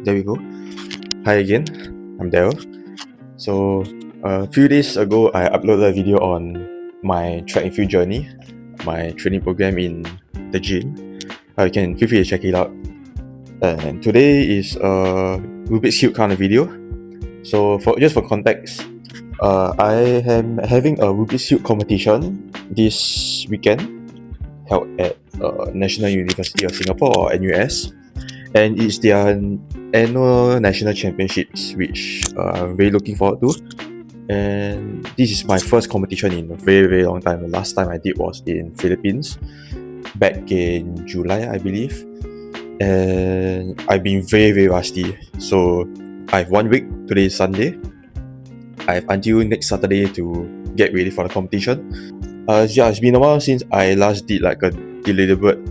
There we go. Hi again, I'm Daryl. So, a few days ago, I uploaded a video on my track and field journey, my training program in the gym. You can feel free to check it out. And today is a Rubik's Cube kind of video. So, for context, I am having a Rubik's Cube competition this weekend held at National University of Singapore or NUS, and it's their annual national championships, which I'm really looking forward to. And this is my first competition in a very, very long time. The last time I did was in Philippines back in July, I believe. And I've been very, very rusty. So I have 1 week. Today is Sunday. I have until next Saturday to get ready for the competition. It's been a while since I last did like a deliberate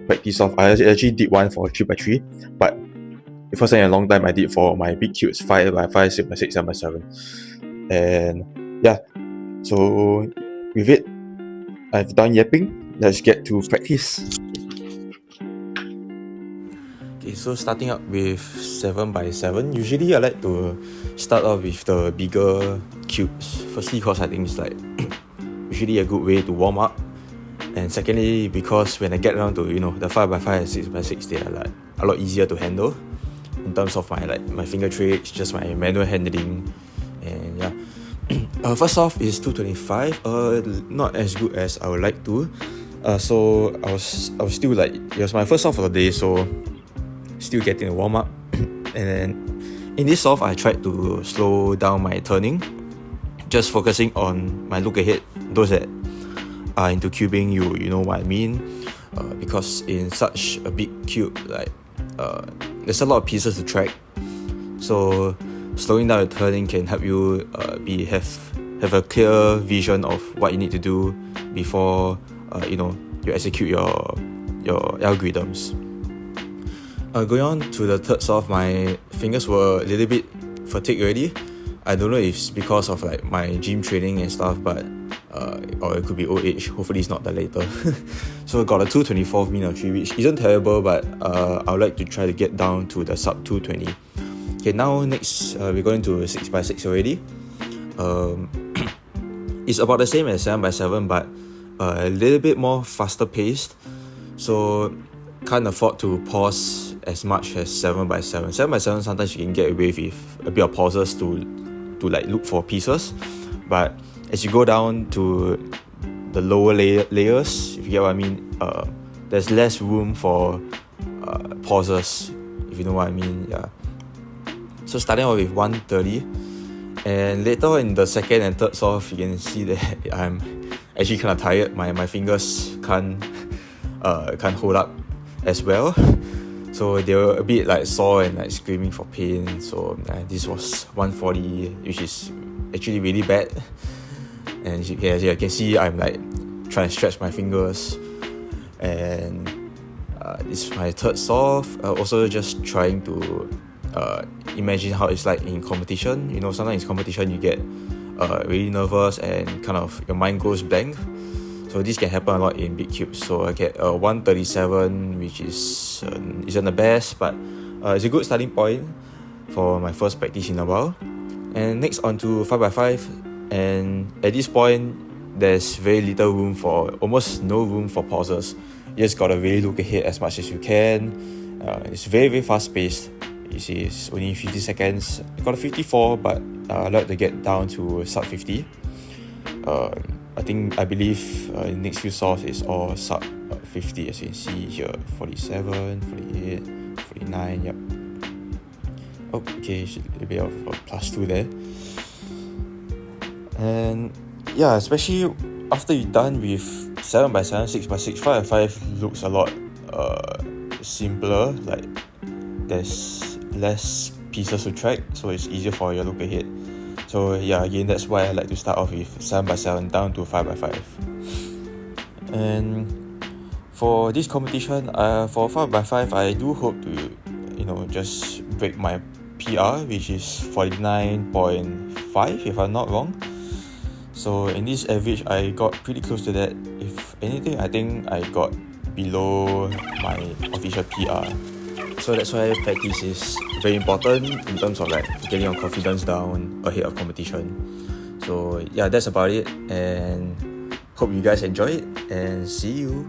practice of. I actually did one for 3x3, but the first time in a long time I did for my big cubes 5x5, 6x6, 7x7. And yeah, so with it, I've done yapping. Let's get to practice. Okay, so starting up with 7x7, usually I like to start off with the bigger cubes. Firstly, because I think it's like usually a good way to warm up, and secondly, because when I get down to the 5x5 and 6x6, they are like a lot easier to handle in terms of my finger tricks, just my manual handling. And yeah, first off is 225. Not as good as I would like to. So I was still like, it was my first off of the day, so still getting a warm up. And then in this off, I tried to slow down my turning, just focusing on my look ahead. Those that are into cubing, you know what I mean. Because in such a big cube, there's a lot of pieces to track. So slowing down the turning can help you have a clear vision of what you need to do before you execute your algorithms. Going on to the third solve, my fingers were a little bit fatigued already. I don't know if it's because of like my gym training and stuff, but or it could be old age. Hopefully it's not that later. So I got a 224 min of 3, which isn't terrible, but I would like to try to get down to the sub 220. Okay, now next we're going to 6x6 already. It's about the same as 7x7, but a little bit more faster paced. So can't afford to pause as much as 7x7. 7x7 sometimes you can get away with a bit of pauses to like look for pieces, but as you go down to the lower layers, if you get what I mean, there's less room for pauses, if you know what I mean. Yeah. So starting off with 130, and later in the second and third solve, you can see that I'm actually kind of tired. My fingers can't hold up as well, so they were a bit like sore and like screaming for pain. So this was 140, which is actually really bad. And as you can see, I'm like trying to stretch my fingers. And this is my third solve. Also just trying to imagine how it's like in competition. Sometimes in competition you get really nervous and kind of your mind goes blank. So this can happen a lot in big cubes. So I get 137, which isn't the best, but it's a good starting point for my first practice in a while. And next on to 5x5, and at this point there's very little room almost no room for pauses. You just gotta really look ahead as much as you can. It's very, very fast paced. You see, it's only 50 seconds. I got a 54, but I'd like to get down to sub 50. I believe next few solves is all sub 50, as you can see here. 47, 48, 49, yep. Oh, okay, a bit of a +2 there. And yeah, especially after you're done with 7x7, 6x6, 5x5 looks a lot simpler. Like there's less pieces to track, so it's easier for your look ahead. So yeah, again, that's why I like to start off with 7x7 down to 5x5. And for this competition, for 5x5, I do hope to just break my PR, which is 49.5 if I'm not wrong. So in this average, I got pretty close to that. If anything, I think I got below my official PR. So that's why practice is very important in terms of like getting your confidence down ahead of competition. So yeah, that's about it, and hope you guys enjoy it, and see you.